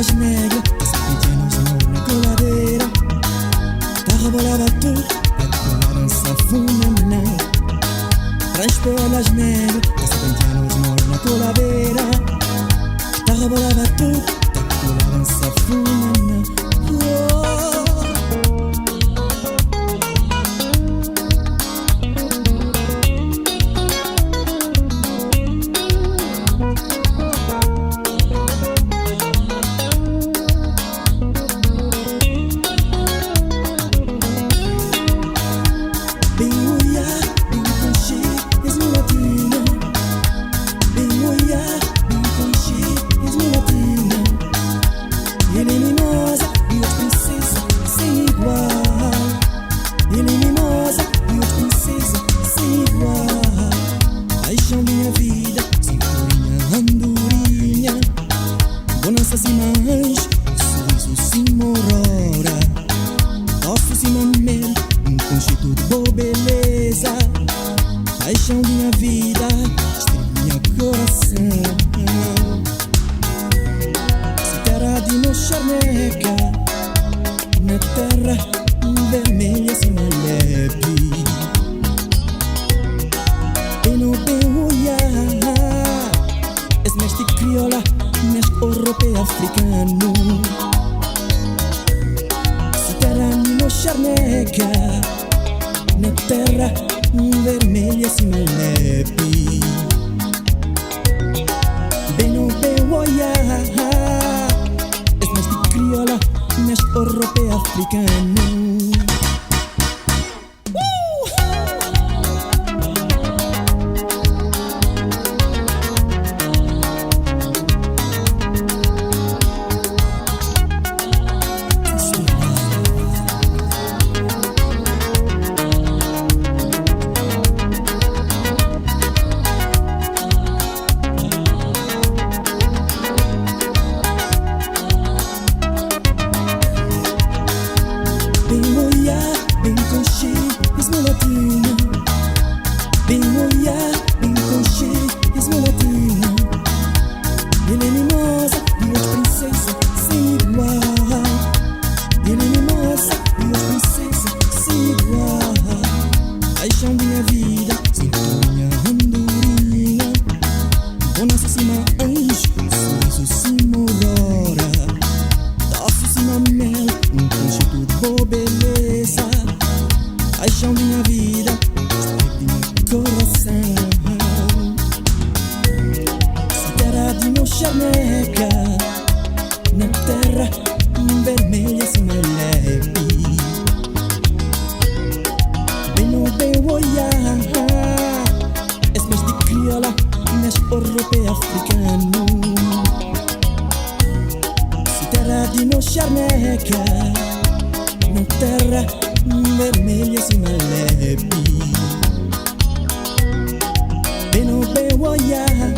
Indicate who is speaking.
Speaker 1: pelas negras, pequenos na coladeira. Terra bolava tudo, a safuna. Trans pelas negras, pequenos na coladeira. Terra bolava tudo, a safuna. Paixão minha vida, minha coração. Se terra de no charneca, na terra vermelha se malepe. E no bem olhar, és mestre crioula, mestre europeu africano. Se terra de no charneca, na terra vermelha se malepe. Bem no bem olhar, és mestre crioula, mestre europeu africano. Bem olhar, bem conchê, és mulatina. Ele é mimosa, minha princesa, sem igual. Ele é mimosa, minha princesa, sem igual. Paixão minha vida, sintonia andorinha. Bonança cima anjo, sorriso cima aurora. Doce cima mel, conche tudo boa beleza. Paixão minha vida, coração. Se terra de no charneca, na terra vermelha se melepe. Bem no bem olhar, és mestre crioula, mestre europeu africano. Se terra de no charneca, na terra vermelha se melepe. Bem no bem olhar,